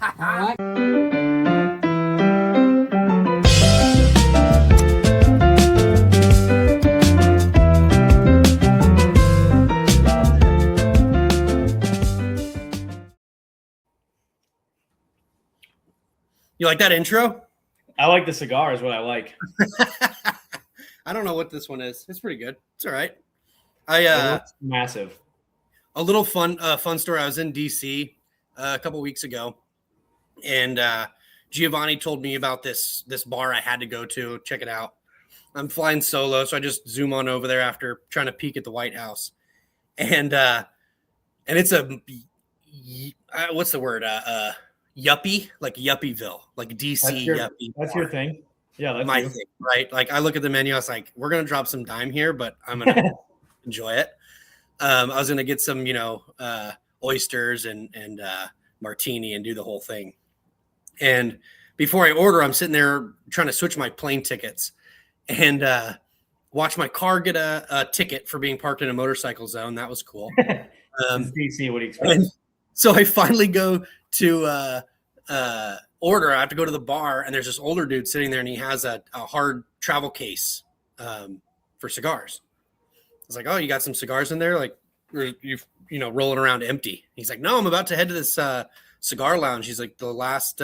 right. You like that intro? I like the cigar is what I like. I don't know what this one is. It's pretty good. It's all right. It looks massive. A little fun story. I was in DC a couple weeks ago, and Giovanni told me about this bar I had to go to. Check it out. I'm flying solo, so I just zoom on over there after trying to peek at the White House, and it's a what's the word? Yuppie, like Yuppieville, like DC yuppie. That's your thing. Yeah, that's my thing, right? Like I look at the menu, I was like, we're gonna drop some dime here, but I'm gonna enjoy it. I was gonna get some, oysters and martini and do the whole thing. And before I order, I'm sitting there trying to switch my plane tickets and watch my car get a ticket for being parked in a motorcycle zone. That was cool. DC, what do you expect? So I finally go to order. I have to go to the bar, and there's this older dude sitting there, and he has a hard travel case for cigars. I was like, "Oh, you got some cigars in there? Like, you rolling around empty?" He's like, "No, I'm about to head to this cigar lounge." He's like, "The last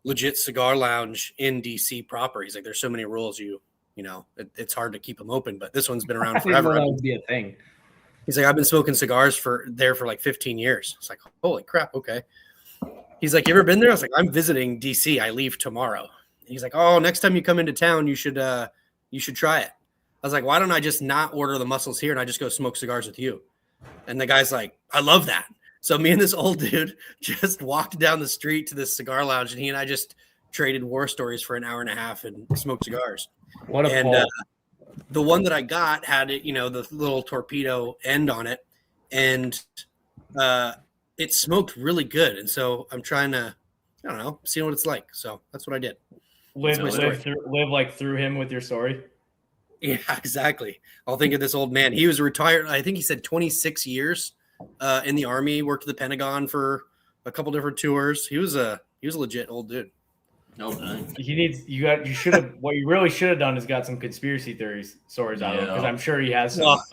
legit cigar lounge in DC proper." He's like, "There's so many rules, it's hard to keep them open, but this one's been around forever." That would be a thing. He's like, "I've been smoking cigars for like 15 years." It's like, holy crap, okay. He's like, "You ever been there?" I was like, "I'm visiting DC. I leave tomorrow." And he's like, "Oh, next time you come into town, you should try it." I was like, "Why don't I just not order the mussels here and I just go smoke cigars with you?" And the guy's like, "I love that." So me and this old dude just walked down the street to this cigar lounge, and he and I just traded war stories for an hour and a half and smoked cigars. What a pull. The one that I got had it, the little torpedo end on it, and it smoked really good. And so I'm trying to, see what it's like. So that's what I did. Live through him with your story. Yeah, exactly. I'll think of this old man. He was retired. I think he said 26 years in the Army, worked at the Pentagon for a couple different tours. He was a legit old dude. No, dang. What you really should have done is got some conspiracy stories out of him, because I'm sure he has some. Well,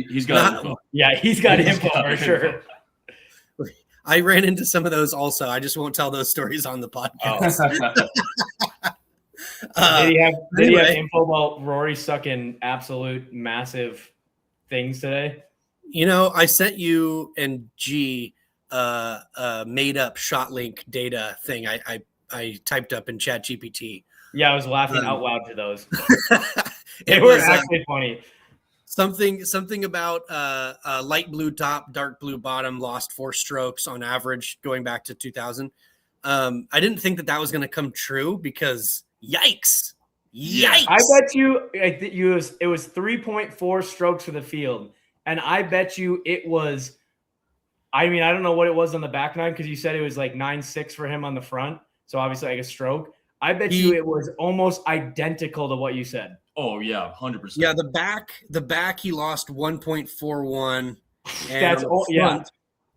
he's got info. Yeah, he's got info for sure. I ran into some of those also. I just won't tell those stories on the podcast. Did he have info about Rory sucking absolute massive things today? I sent you and G made up shot link data thing. I typed up in ChatGPT. Yeah, I was laughing out loud to those. They were actually funny. Something about light blue top, dark blue bottom, lost 4 strokes on average going back to 2000. I didn't think that was going to come true because yikes. I bet you it was 3.4 strokes for the field, and I bet you it was. I mean, I don't know what it was on the back nine, because you said it was like 9.6 for him on the front. So obviously like a stroke. I bet you it was almost identical to what you said. Oh yeah, 100%. Yeah, the back he lost 1.41. That's all. Yeah.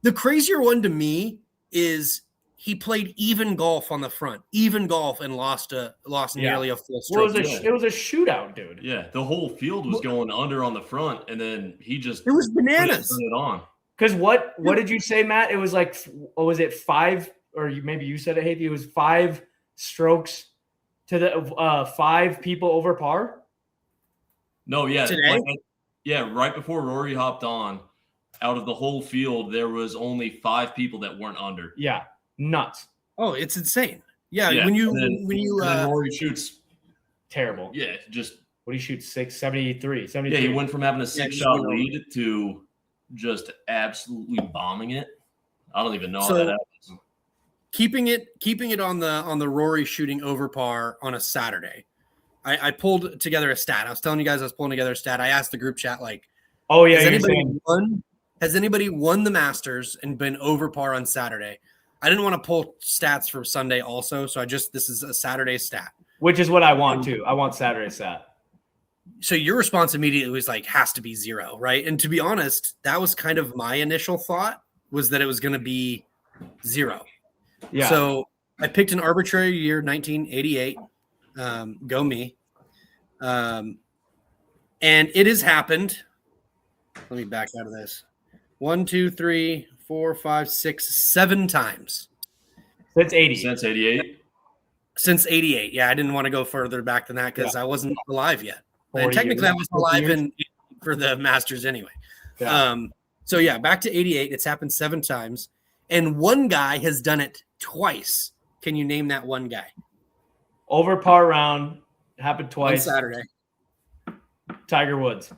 The crazier one to me is he played even golf on the front, and lost nearly a full stroke. Well, it was a shootout, dude. Yeah, the whole field was going under on the front, and then he just it was bananas. Turned it on. Because what did you say, Matt? It was like, was it 5? Or maybe you said it, Haiti. It was 5 strokes to the 5 people over par. No, yeah, today? Right before Rory hopped on, out of the whole field, there was only 5 people that weren't under. Yeah, nuts. Oh, it's insane. Yeah, when Rory shoots terrible. Yeah, just what do you shoot? 73. Yeah, he went from having a 6-shot lead to just absolutely bombing it. I don't even know how that happens. Keeping it on the Rory shooting over par on a Saturday. I pulled together a stat. I was telling you guys I was pulling together a stat. I asked the group chat, like, oh yeah, has anybody won the Masters and been over par on Saturday? I didn't want to pull stats for Sunday also, so this is a Saturday stat. Which is what I want too. I want Saturday stat. So your response immediately was like, has to be 0, right? And to be honest, that was kind of my initial thought, was that it was going to be 0. Yeah. So I picked an arbitrary year, 1988. Go me. And it has happened. Let me back out of this. 1, 2, 3, 4, 5, 6, 7 times. Since 80. Since 88. Since 88. Yeah, I didn't want to go further back than that because I wasn't alive yet. And technically, I was alive for the Masters anyway. Yeah. So, yeah, back to 88. It's happened 7 times. And one guy has done it twice. Can you name that one guy? Over par round. Happened twice. On Saturday. Tiger Woods.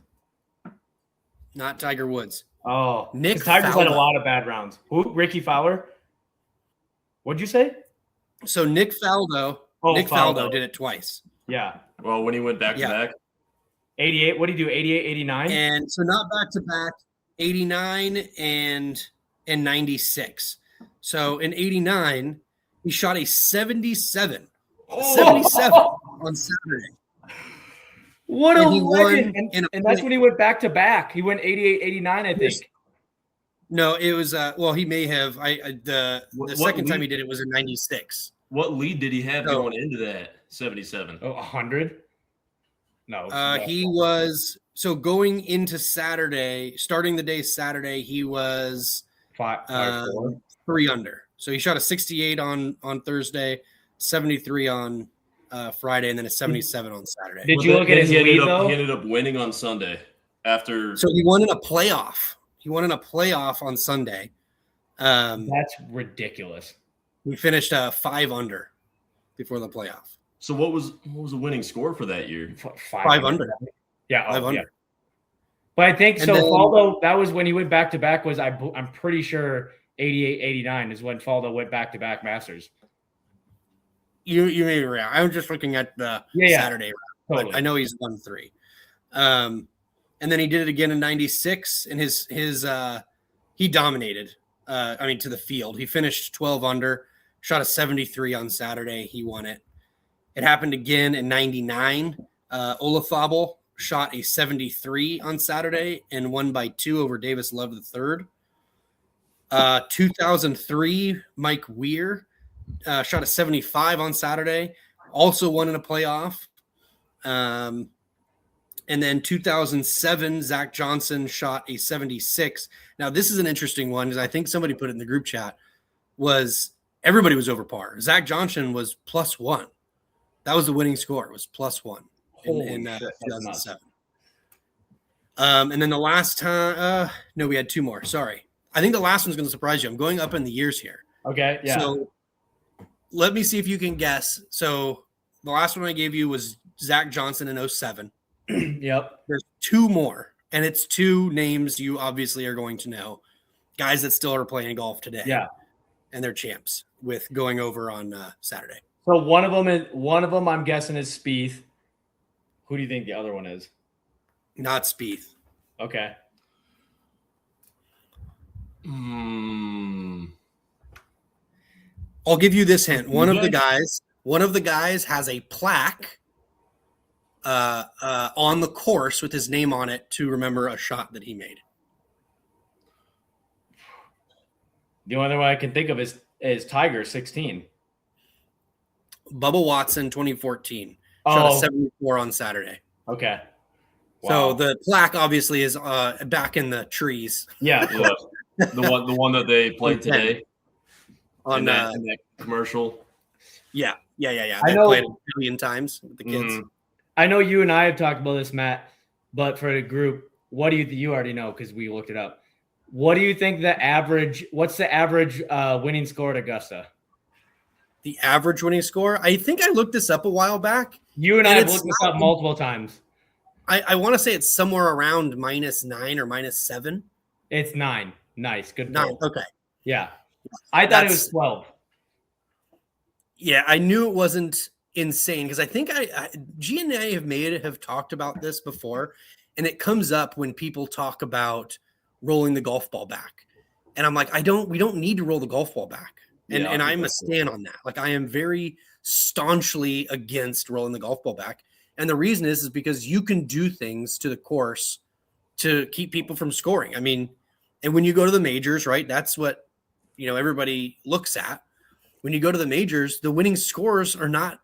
Not Tiger Woods. Oh. Nick Tiger's Faldo. had a lot of bad rounds. Who? Ricky Fowler? What'd you say? So Nick Faldo. Oh, Nick Faldo did it twice. Yeah. Well, when he went back to back. 88. What did he do? 88, 89? And so not back to back, 89 and 96. So in 89, he shot a 77. 77 on Saturday. What a And he legend. won And that's when he went back to back. He went 88, 89, I think. No, it was well, he may have. The second time lead? he did it was in 96. What lead did he have going into that 77? Oh, 100? No. He was so going into Saturday, starting the day Saturday, he was 3 under. So he shot a 68 on Thursday, 73 on Friday, and then a 77 on Saturday. Did you look at his lead, though? He ended up winning on Sunday after. So he won in a playoff. He won in a playoff on Sunday. That's ridiculous. He finished 5 under before the playoff. So what was the winning score for that year? 5 under. Yeah, 5 under. Yeah. But I think And so. then, Faldo, that was when he went back to back. I'm pretty sure 88, 89 is when Faldo went back to back Masters. You may be right. I was just looking at the Saturday round, totally. but I know he's won 3. And then he did it again in 96, and his he dominated. To the field. He finished 12 under, shot a 73 on Saturday. He won it. It happened again in 99. Olafable shot a 73 on Saturday and won by 2 over Davis Love III. 2003, Mike Weir shot a 75 on Saturday, also won in a playoff. And then 2007, Zach Johnson shot a 76. Now, this is an interesting one because I think somebody put it in the group chat. Everybody was over par. Zach Johnson was +1. That was the winning score. It was +1 in 2007. And then the last time, no, we had 2 more. Sorry. I think the last one's going to surprise you. I'm going up in the years here. Okay, yeah. So let me see if you can guess. So the last one I gave you was Zach Johnson in 07. Yep. There's 2 more, and it's 2 names you obviously are going to know. Guys that still are playing golf today. Yeah. And they're champs with going over on Saturday. So one of them I'm guessing is Spieth. Who do you think the other one is? Not Spieth. Okay. I'll give you this hint. One of the guys has a plaque on the course with his name on it to remember a shot that he made. The only one I can think of is Tiger 16. Bubba Watson 2014 shot a 74 on Saturday. Okay. Wow. So the plaque obviously is back in the trees. Yeah. The one that they played today on in that commercial. Yeah. I know, played it a billion times with the kids. I know you and I have talked about this, Matt, but for the group, what do you already know because we looked it up. What do you think what's the average winning score at Augusta? The average winning score? I think I looked this up a while back. You and I have looked this up multiple times. I want to say it's somewhere around -9 or -7. It's 9. Nice. Good. 9. Okay. Yeah. I thought it was 12. Yeah, I knew it wasn't insane because I think G and I have talked about this before, and it comes up when people talk about rolling the golf ball back. And I'm like, we don't need to roll the golf ball back. And I'm a stand on that. Like I am very staunchly against rolling the golf ball back. And the reason is because you can do things to the course to keep people from scoring. I mean, and when you go to the majors, right, that's what, everybody looks at. when you go to the majors, the winning scores are not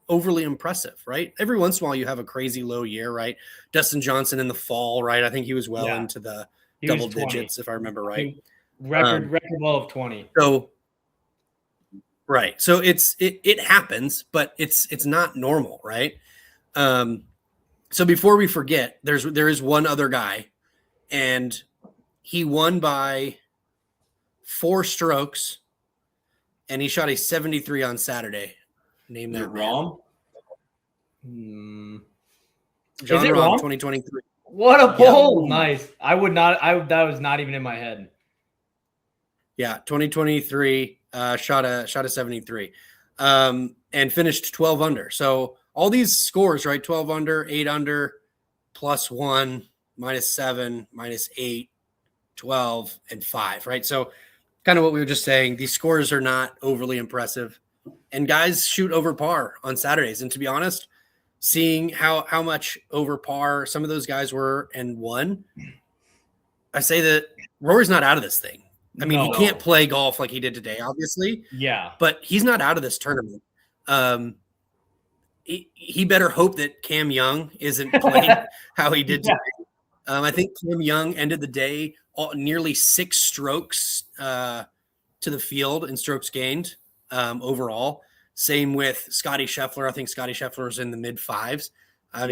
overly impressive, right? Every once in a while you have a crazy low year, right? Dustin Johnson in the fall, right? I think he was well into the double digits, if I remember right. Record low of 20. So right. So it happens, but it's not normal, right? So before we forget, there is one other guy, and he won by 4 strokes, and he shot a 73 on Saturday. Name that Rom? John Rahm, 2023. What a pull! Yeah. Nice. That was not even in my head. Yeah, 2023 shot a 73, and finished 12 under. So all these scores, right? 12 under, 8 under, +1, -7, -8, 12, and 5, right? So kind of what we were just saying, these scores are not overly impressive, and guys shoot over par on Saturdays. And to be honest, seeing how much over par some of those guys were and won, I say that Rory's not out of this thing. I mean, he can't play golf like he did today, obviously. Yeah. But he's not out of this tournament. He better hope that Cam Young isn't playing how he did today. I think Cam Young ended the day nearly 6 strokes to the field in strokes gained overall. Same with Scotty Scheffler. I think Scotty Scheffler was in the mid-5s.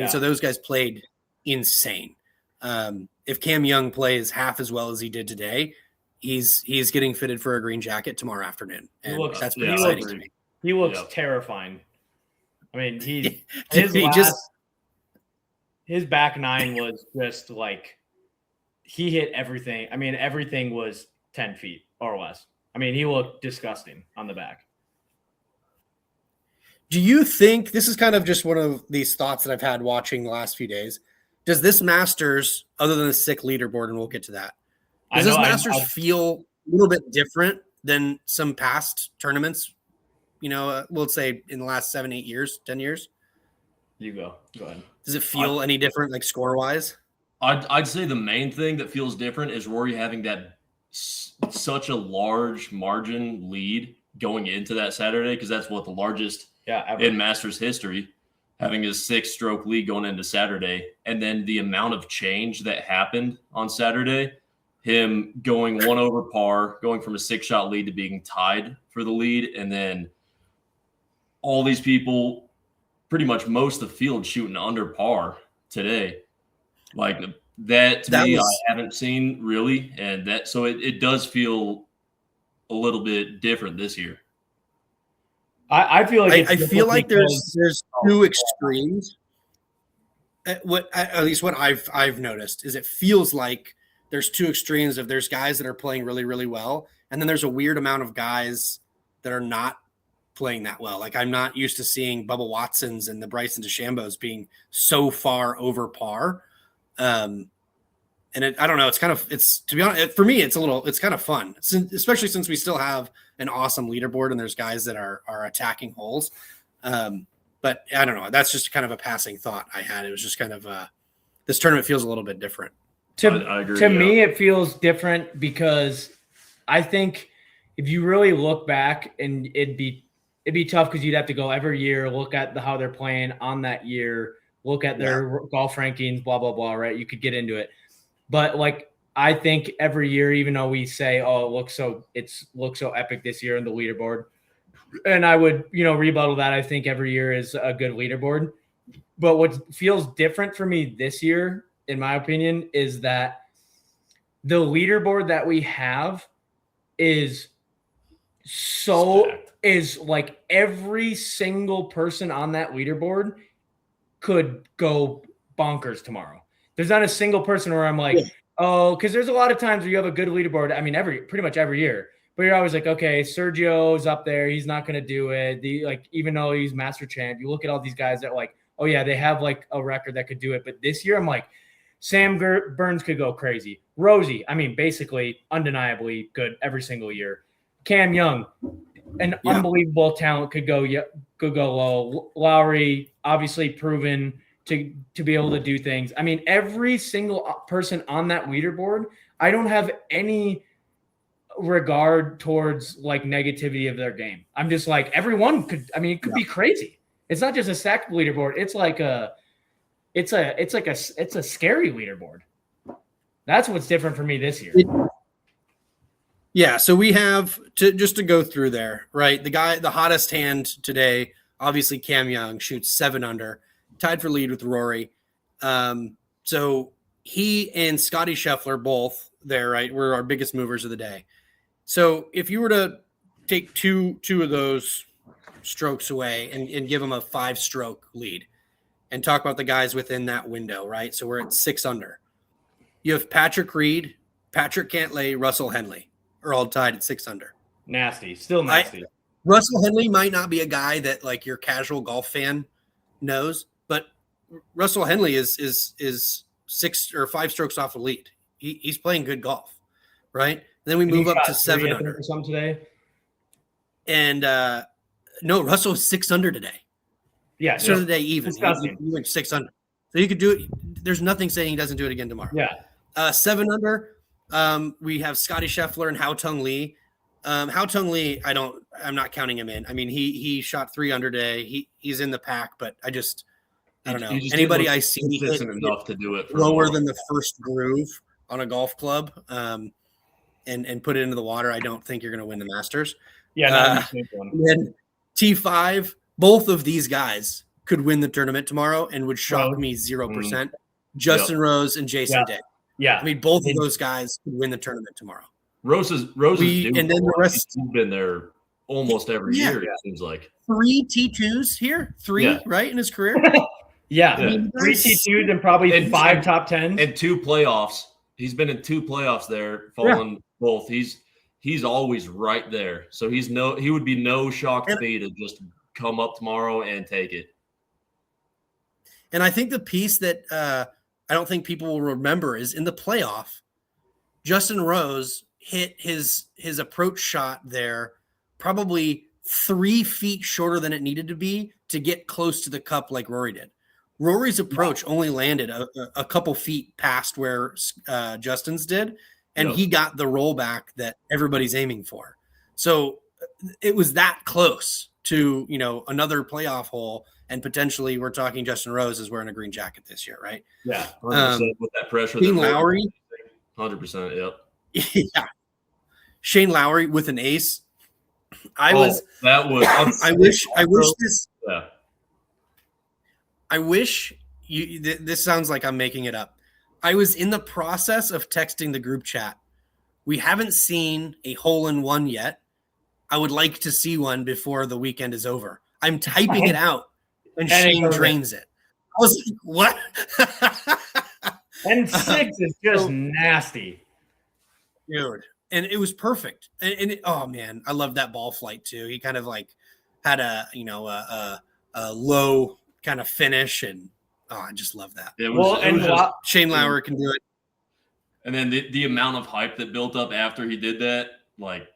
So those guys played insane. If Cam Young plays half as well as he did today, he's getting fitted for a green jacket tomorrow afternoon. And that's pretty exciting to me. He looks terrifying. I mean, his back 9 was just like he hit everything. I mean, everything was 10 feet or less. I mean, he looked disgusting on the back. Do you think this is kind of just one of these thoughts that I've had watching the last few days? Does this Masters, other than the sick leaderboard, and we'll get to that, does this Masters feel a little bit different than some past tournaments? We'll say in the last 7, 8 years, 10 years. You go ahead. Does it feel any different, like score wise? I'd say the main thing that feels different is Rory having that such a large margin lead going into that Saturday, because that's what the largest in Masters history, having a 6-stroke lead going into Saturday, and then the amount of change that happened on Saturday, him going 1 over par, going from a 6-shot lead to being tied for the lead, and then all these people, pretty much most of the field shooting under par today. Like that to me, I haven't seen really. And so it does feel a little bit different this year. I feel like I feel like there's 2 extremes. At least what I've noticed is it feels like there's 2 extremes of there's guys that are playing really, really well, and then there's a weird amount of guys that are not playing that well. Like I'm not used to seeing Bubba Watsons and the Bryson DeChambeaus being so far over par. And I don't know. It's to be honest, for me, it's kind of fun, especially since we still have an awesome leaderboard and there's guys that are attacking holes. But I don't know. That's just kind of a passing thought I had. It was just kind of this tournament feels a little bit different. I agree, to me, it feels different because I think if you really look back, and it'd be tough because you'd have to go every year, look at how they're playing on that year, look at their golf rankings, blah, blah, blah, right? You could get into it. But like, I think every year, even though we say, oh, it looks so epic this year in the leaderboard, and I would, rebuttal that. I think every year is a good leaderboard. But what feels different for me this year, in my opinion, is that the leaderboard that we have is like every single person on that leaderboard could go bonkers tomorrow. There's not a single person where I'm like, because there's a lot of times where you have a good leaderboard. I mean, pretty much every year, but you're always like, okay, Sergio's up there. He's not going to do it. Even though he's master champ, you look at all these guys that like, oh yeah, they have like a record that could do it. But this year I'm like, Sam Burns could go crazy. Rosie, I mean, basically undeniably good every single year. Cam Young, an unbelievable talent, could go low. Lowry, obviously proven to be able to do things. I mean, every single person on that leaderboard, I don't have any regard towards like negativity of their game. I'm just like, everyone could, I mean, it could be crazy. It's not just a sack leaderboard. It's like it's a scary leaderboard. That's what's different for me this year. Yeah. So we have just to go through there, right? The hottest hand today, obviously Cam Young shoots 7 under, tied for lead with Rory. So he and Scotty Scheffler both there, right? Were our biggest movers of the day. So if you were to take two of those strokes away and give them a 5-stroke lead and talk about the guys within that window, right? So we're at 6 under. You have Patrick Reed, Patrick Cantlay, Russell Henley are all tied at 6 under. Nasty. Still nasty. Russell Henley might not be a guy that like your casual golf fan knows, but Russell Henley is 6 or 5 strokes off the lead. He's playing good golf, right? And then we move up to 7 under or something today. And no, Russell was 6 under today. Yeah, started the day even. He went 6 under, so you could do it. There's nothing saying he doesn't do it again tomorrow. Yeah, 7 under. We have Scotty Scheffler and Hao Tung Lee. Hao Tung Lee, I'm not counting him in. I mean, he shot 3 under today. He's in the pack, but I don't know. Anybody I see isn't enough to do it lower than the first groove on a golf club, and put it into the water. I don't think you're going to win the Masters. Yeah. Then T5, both of these guys could win the tournament tomorrow and would shock me 0%. Justin Rose and Jason Day. Yeah. I mean, both of those guys could win the tournament tomorrow. Rose is and then the rest has been there almost every year, it seems like. 3 T2s here, right, in his career. I mean, 3 T2s and probably 5 top 10s. And 2 playoffs. He's been in 2 playoffs there, fallen both. He's always right there. So he would be no shock to me to just come up tomorrow and take it. And I think the piece that I don't think people will remember is in the playoff, Justin Rose hit his approach shot there probably 3 feet shorter than it needed to be to get close to the cup like Rory did. Rory's approach only landed a couple feet past where Justin's did, and he got the rollback that everybody's aiming for. So it was that close to, another playoff hole, and potentially we're talking Justin Rose is wearing a green jacket this year, right? Yeah, 100% with that pressure. Shane Lowry, 100%, yep. Yeah. Shane Lowry with an ace. I wish this sounds like I'm making it up. I was in the process of texting the group chat. We haven't seen a hole-in-one yet. I would like to see one before the weekend is over. I'm typing it out, and Shane drains it. I was like, what? And 6 is just nasty. Dude. And it was perfect. Oh man, I love that ball flight too. He kind of like had a low kind of finish, and I just love that. Shane Lowry can do it. And then the amount of hype that built up after he did that, like,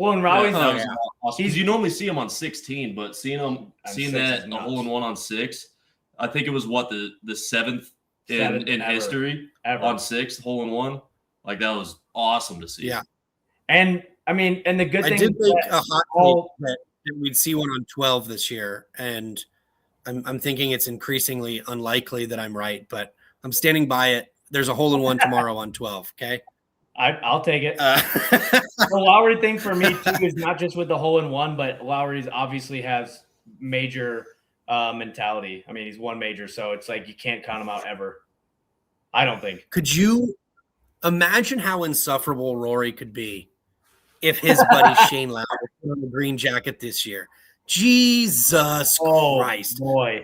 and Rowley's awesome. Because you normally see him on 16, but seeing that in a hole-in-one on 6, I think it was the 7th in history ever. On 6 hole-in-one. Like, that was awesome to see. Yeah. And I mean, and the good thing I did think a hot that we'd see one on 12 this year, and I'm thinking it's increasingly unlikely that I'm right, but I'm standing by it. There's a hole-in-one tomorrow on 12. Okay, I'll take it. The Lowry thing for me too is not just with the hole-in-one, but Lowry's obviously has major mentality. I mean, he's won major, so it's like you can't count him out ever. I don't think. Could you imagine how insufferable Rory could be if his buddy Shane Lowry put on the green jacket this year? Jesus Christ. Boy.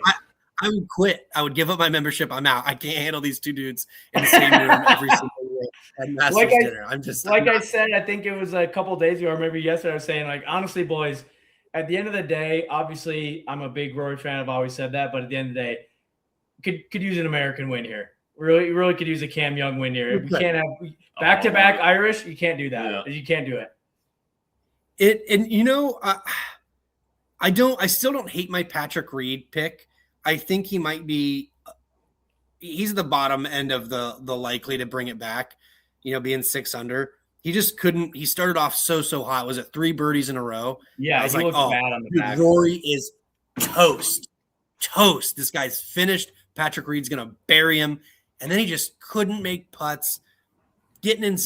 I would quit. I would give up my membership. I'm out. I can't handle these 2 dudes in the same room every single day at Masters dinner. I said, I think it was a couple of days ago, or maybe yesterday, I was saying, like, honestly, boys, at the end of the day, obviously, I'm a big Rory fan. I've always said that. But at the end of the day, could use an American win here. Really could use a Cam Young win here. We can't have back-to-back Irish. You can't do that. Yeah. You can't do it. I still don't hate my Patrick Reed pick. I think he might be he's the bottom end of the likely to bring it back, being 6 under. he just couldn't. He started off so hot. Was it 3 birdies in a row? Yeah, I was he like, looked oh, bad on the dude, back. Rory is toast. This guy's finished. Patrick Reed's gonna bury him, and then he just couldn't make putts, getting in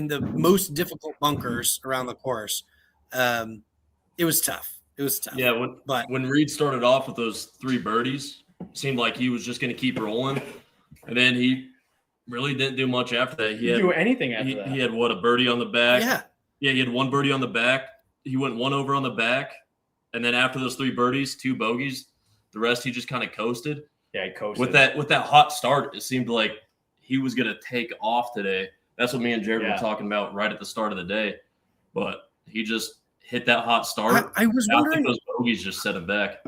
the most difficult bunkers around the course. It was tough. Yeah, when Reed started off with those 3 birdies, it seemed like he was just going to keep rolling, and then he really didn't do much after that. He didn't do anything after that. He had a birdie on the back. Yeah, he had 1 birdie on the back. He went 1 over on the back, and then after those 3 birdies, 2 bogeys, the rest he just kind of coasted. Yeah, he coasted. With that hot start, it seemed like he was going to take off today. That's what me and Jared were talking about right at the start of the day, but he just hit that hot start. I was wondering. I think those bogeys just set him back.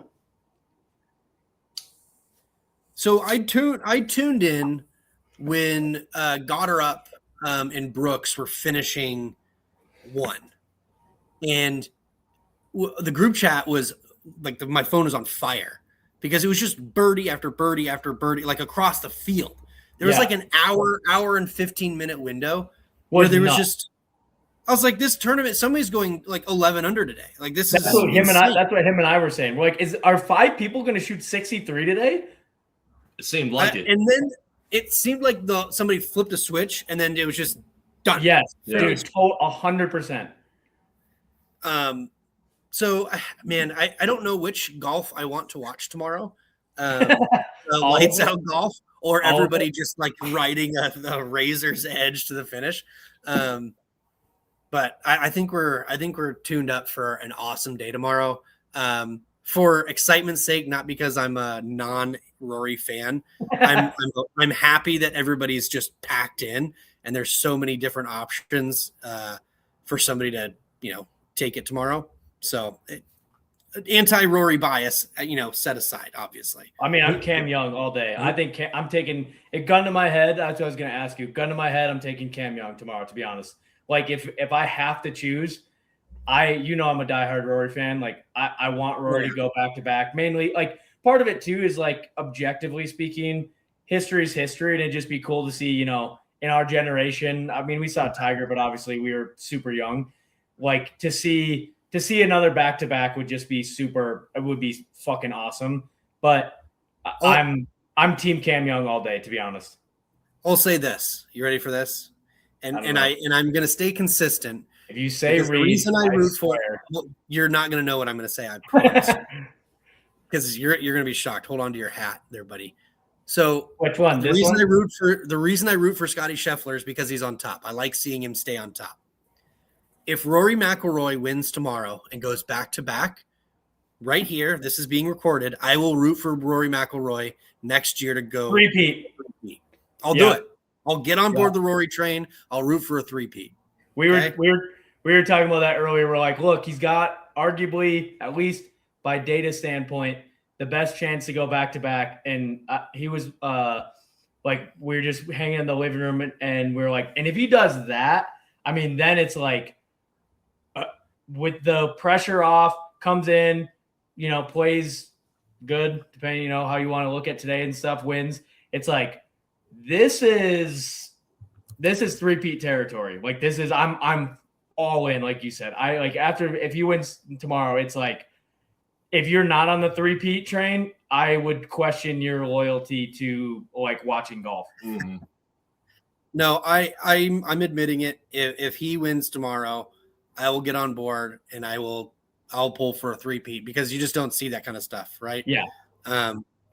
So I tuned in when Goddard and Brooks were finishing 1, and the group chat was like my phone was on fire because it was just birdie after birdie after birdie, like across the field. There was like an hour and 15-minute window where there was just. I was like, this tournament, somebody's going like 11 under today. Like that's what him and I were saying. We're like, are 5 people going to shoot 63 today? It seemed like it. And then it seemed like somebody flipped a switch and then it was just done. Yes, dude, 100%. So, man, I don't know which golf I want to watch tomorrow. Lights out golf or everybody just like riding a razor's edge to the finish. But I think we're tuned up for an awesome day tomorrow. For excitement's sake, not because I'm a non-Rory fan. I'm happy that everybody's just packed in, and there's so many different options for somebody to take it tomorrow. So anti-Rory bias, set aside, obviously. I mean, I'm Cam Young all day. I think I'm taking it. Gun to my head. That's what I was going to ask you. Gun to my head. I'm taking Cam Young tomorrow. To be honest. Like if I have to choose, I'm a diehard Rory fan. Like I want Rory to go back to back. Mainly, like part of it too is like objectively speaking, history's history, and it'd just be cool to see, in our generation. I mean, we saw Tiger, but obviously we were super young. Like to see another back to back would just be super. It would be fucking awesome. But I'm team Cam Young all day, to be honest. I'll say this. You ready for this? And I'm going to stay consistent. If you say the reason I root for, you're not going to know what I'm going to say. I promise. Because you're going to be shocked. Hold on to your hat, there, buddy. So which one? The reason I root for Scotty Scheffler is because he's on top. I like seeing him stay on top. If Rory McIlroy wins tomorrow and goes back to back, right here, this is being recorded. I will root for Rory McIlroy next year to go repeat. I'll do it. I'll get on board the Rory train. I'll root for a 3-peat. We were talking about that earlier. We're like, look, he's got arguably, at least by data standpoint, the best chance to go back to back. And he was like, we're just hanging in the living room, and we're like, and if he does that, I mean, then it's like, with the pressure off, comes in, plays good, depending, how you want to look at today and stuff, wins. It's like, this is 3-peat territory. Like I'm all in, like you said. I like if you win tomorrow, it's like if you're not on the 3-peat train, I would question your loyalty to like watching golf. Mm-hmm. No, I'm admitting it. If he wins tomorrow, I will get on board and I'll pull for a 3-peat because you just don't see that kind of stuff, right? Yeah.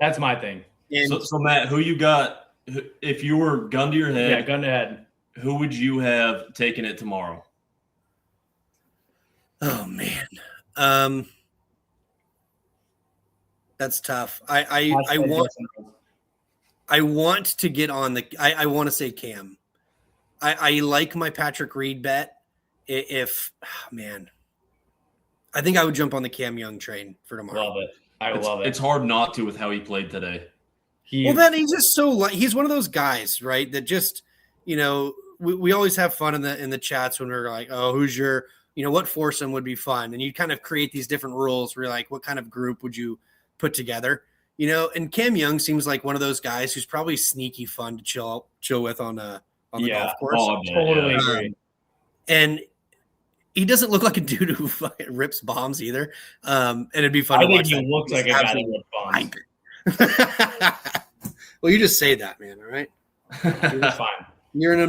That's my thing. So Matt, who you got? If you were gun to your head, gun to head, who would you have taken it tomorrow? Oh man, that's tough. I want to get on the. I want to say Cam. I like my Patrick Reed bet. Man, I think I would jump on the Cam Young train for tomorrow. Love it. I love it. It's hard not to with how he played today. He's just he's one of those guys, right? That just, we always have fun in the chats when we're like, oh, who's your, what foursome would be fun? And you kind of create these different rules where you're like, what kind of group would you put together? And Cam Young seems like one of those guys who's probably sneaky fun to chill with on the golf course. Totally agree. and he doesn't look like a dude who fucking rips bombs either. And it'd be fun to watch. I think he looks like a guy that rips bombs. Well, you just say that, man. All right. You're fine. You're an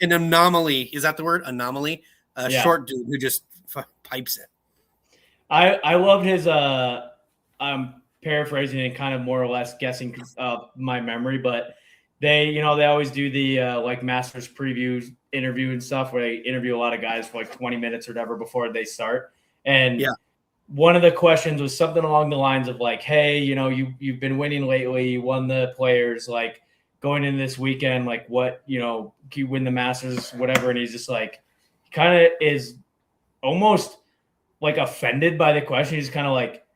anomaly. Is that the word? Anomaly. Short dude who just pipes it. I love his. I'm paraphrasing and kind of more or less guessing my memory, but they always do the like Masters preview interview and stuff where they interview a lot of guys for like 20 minutes or whatever before they start. And one of the questions was something along the lines of like, hey, you've been winning lately, you won the Players, like going into this weekend, like what, can you win the Masters, whatever. And he's just like, kind of is almost like offended by the question. He's kind of like,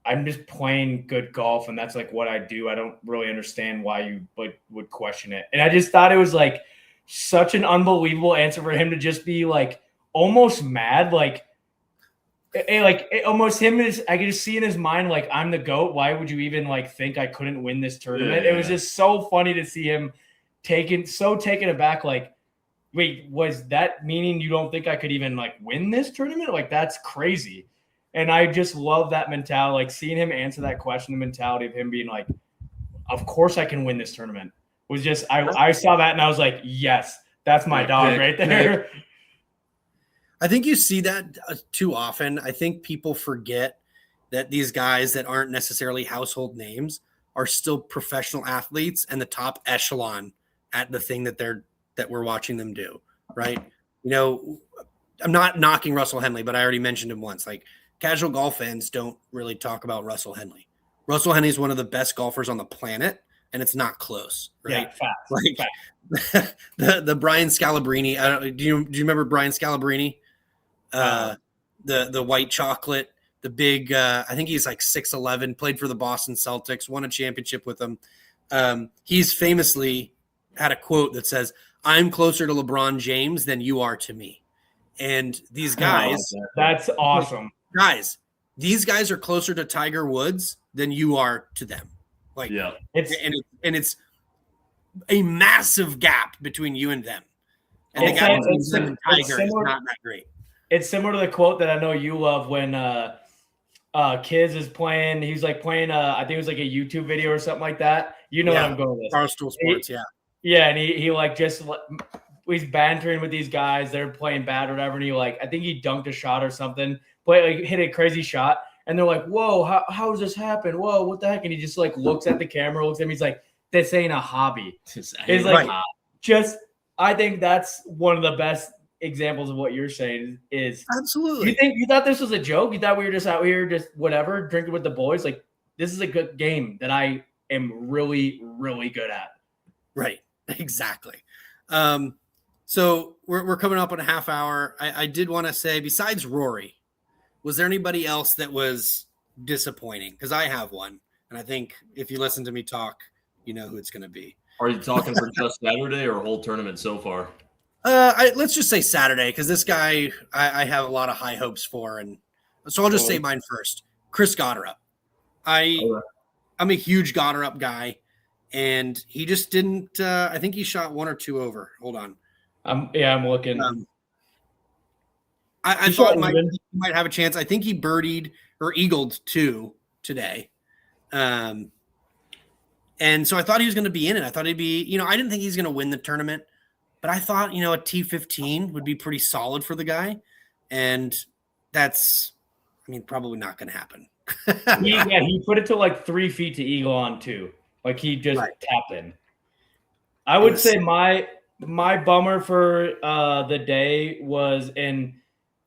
I'm just playing good golf, and that's like what I do. I don't really understand why you would question it. And I just thought it was like such an unbelievable answer for him to just be like almost mad, like almost him is. I could just see in his mind like, I'm the GOAT. Why would you even like think I couldn't win this tournament? Yeah. It was just so funny to see him taken aback. Like, wait, was that meaning you don't think I could even like win this tournament? Like, that's crazy. And I just love that mentality, like seeing him answer that question, the mentality of him being like, of course I can win this tournament. Was just, I saw that and I was like, yes, that's my dog right there. I think you see that too often. I think people forget that these guys that aren't necessarily household names are still professional athletes and the top echelon at the thing that we're watching them do, right? I'm not knocking Russell Henley, but I already mentioned him once. Like, casual golf fans don't really talk about Russell Henley. Russell Henley is one of the best golfers on the planet, and it's not close, right? Yeah, fact. The Brian Scalabrine. Do you remember Brian Scalabrine? The white chocolate, the big. I think he's like 6'11", played for the Boston Celtics, won a championship with them. He's famously had a quote that says, "I'm closer to LeBron James than you are to me." And these guys, that's awesome. Guys, these guys are closer to Tiger Woods than you are to them. Like, it's a massive gap between you and them. And the guy between them and Tiger is not that great. It's similar to the quote that I know you love when Kiz is playing. He's like playing, I think it was like a YouTube video or something like that. You know what I'm going with. Barstool Sports, Yeah, and he like just he's bantering with these guys. They're playing bad or whatever, and he I think he dunked a shot or something. Hit a crazy shot, and they're like, "Whoa, how does this happen? Whoa, what the heck?" And he just like looks at the camera, looks at him. He's like, "This ain't a hobby." It's like I think that's one of the best examples of what you're saying is absolutely. You thought this was a joke? You thought we were just out here just whatever drinking with the boys? Like, this is a good game that I am really, really good at. Right, exactly. So we're coming up on a half hour. I did want to say, besides Rory, was there anybody else that was disappointing? Because I have one, and I think if you listen to me talk, you know who it's going to be. Are you talking for just Saturday or whole tournament so far? Let's just say Saturday, because this guy I have a lot of high hopes for, and so I'll just say mine first. Chris Gotterup. I'm a huge Gotterup guy, and he just didn't. I think he shot one or two over. Hold on. I'm looking. I thought he might have a chance. I think he birdied or eagled 2 today. And so I thought he was going to be in it. I thought he'd be, I didn't think he's going to win the tournament, but I thought, a T15 would be pretty solid for the guy. And that's, probably not going to happen. He put it to like 3 feet to eagle on 2. Like he just tapped in. I would say my bummer for the day was, and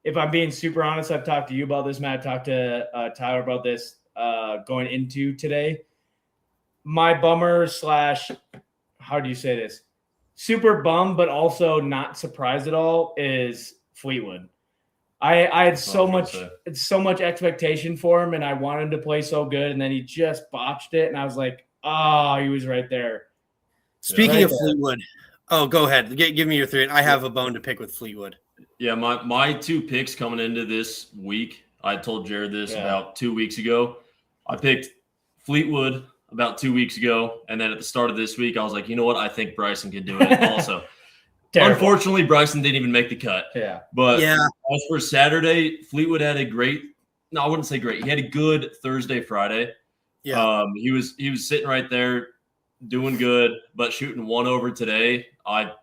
if I'm being super honest, I've talked to you about this, Matt. Talked to Tyler about this going into today. My bummer / how do you say this? Super bummed, but also not surprised at all is Fleetwood. I had so much expectation for him, and I wanted him to play so good, and then he just botched it, and I was like, oh, he was right there. Speaking of Fleetwood, go ahead. Give me your 3. I have a bone to pick with Fleetwood. Yeah, my 2 picks coming into this week, I told Jared this about 2 weeks ago. I picked Fleetwood about 2 weeks ago, and then at the start of this week, I was like, you know what? I think Bryson can do it also. Unfortunately, Bryson didn't even make the cut. Yeah. But as for Saturday, Fleetwood had a great – no, I wouldn't say great. He had a good Thursday, Friday. Yeah. He was sitting right there doing good, but shooting one over today.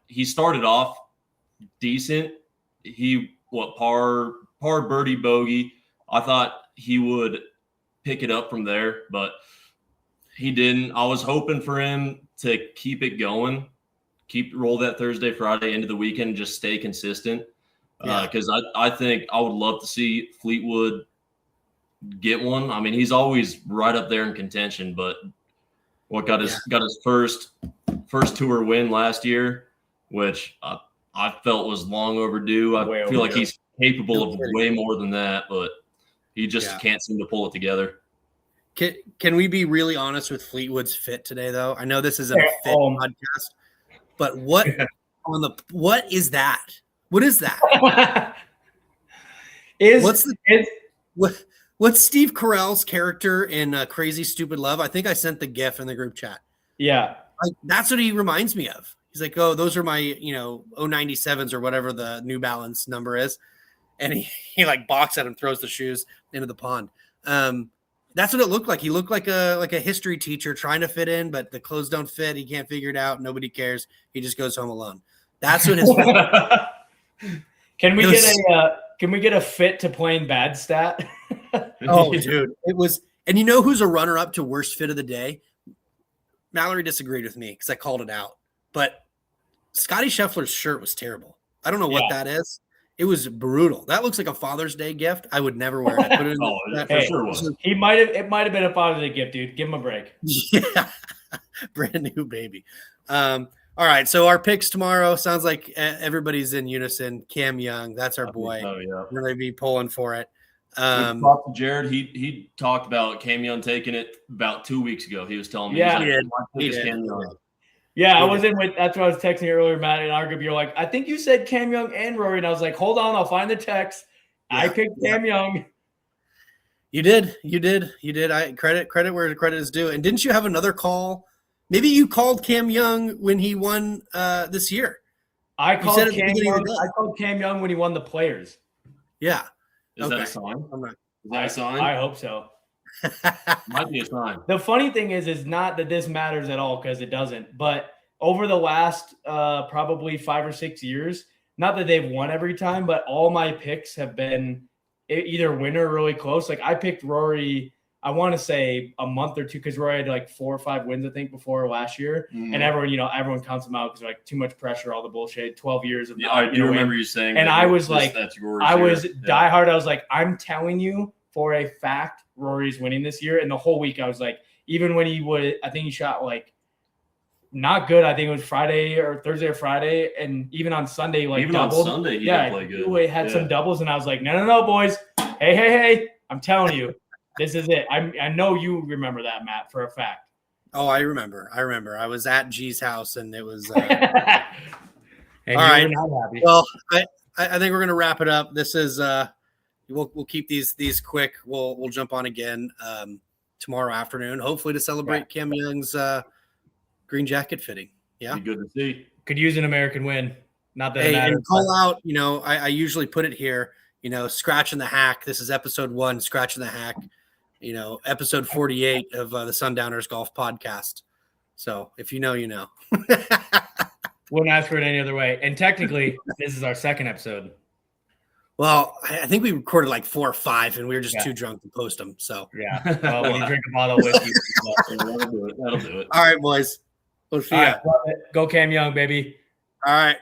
He started off decent. Par birdie bogey. I thought he would pick it up from there, but he didn't. I was hoping for him to keep it going, roll that Thursday, Friday into the weekend, just stay consistent. Because I think I would love to see Fleetwood get one. I mean, he's always right up there in contention, but got his first tour win last year, which I felt was long overdue. I feel like he's capable of way more than that, but he just can't seem to pull it together. Can we be really honest with Fleetwood's fit today, though? I know this isn't a fit podcast, but what is that? What is that? What's Steve Carell's character in Crazy Stupid Love? I think I sent the GIF in the group chat. Yeah, that's what he reminds me of. He's like, oh, those are my 097s or whatever the New Balance number is, and he like balks at him, throws the shoes into the pond. That's what it looked like. He looked like a history teacher trying to fit in, but the clothes don't fit. He can't figure it out. Nobody cares. He just goes home alone. That's what his Can we get a fit to playing bad stat? Oh, dude. It was, and you know who's a runner-up to worst fit of the day? Mallory disagreed with me because I called it out. But Scotty Scheffler's shirt was terrible. I don't know what that is. It was brutal. That looks like a Father's Day gift. I would never wear it. I put it in for sure was. It might have been a Father's Day gift, dude. Give him a break. Yeah. Brand new baby. All right. So our picks tomorrow sounds like everybody's in unison. Cam Young, that's our boy. Oh, yeah. We're going to be pulling for it. Talked to Jared. He talked about Cam Young taking it about 2 weeks ago. He was telling me. Yeah, he did. Yeah, I was in with – that's what I was texting you earlier, Matt, and our group. You're like, I think you said Cam Young and Rory. And I was like, hold on, I'll find the text. Yeah, I picked Cam Young. You did. I credit where credit is due. And didn't you have another call? Maybe you called Cam Young when he won this year. I called Cam Young when he won the Players. Yeah. Is that a sign? Is that a sign? I hope so. Might be a sign. The funny thing is not that this matters at all because it doesn't. But over the last probably 5 or 6 years, not that they've won every time, but all my picks have been either winner or really close. Like I picked Rory, I want to say a month or two because Rory had like 4 or 5 wins, I think, before last year. Mm-hmm. And everyone counts them out because like too much pressure, all the bullshit, 12 years of I do remember you saying. And I was like, I was diehard. I was like, I'm telling you for a fact, Rory's winning this year. And the whole week I was like, even when I think he shot like not good. I think it was Friday or Thursday or Friday. And even on Sunday, like even doubled. On Sunday, he didn't play good. He had some doubles. And I was like, no, boys. Hey. I'm telling you, this is it. I know you remember that, Matt, for a fact. Oh, I remember. I was at G's house and it was all right. Well, I think we're going to wrap it up. This is We'll keep these quick. We'll jump on again tomorrow afternoon, hopefully to celebrate Cam Young's green jacket fitting. Yeah, be good to see. Could use an American win. Not that it matters. And call out. I usually put it here. Scratching the hack. This is episode 1. Scratching the hack. Episode 48 of the Sundowners Golf Podcast. So if you know, you know. Wouldn't ask for it any other way. And technically, this is our second episode. Well, I think we recorded like 4 or 5, and we were just too drunk to post them. So well, when you drink a bottle of whiskey, that'll do it. All right, boys. We'll see ya. Go Cam Young, baby. All right.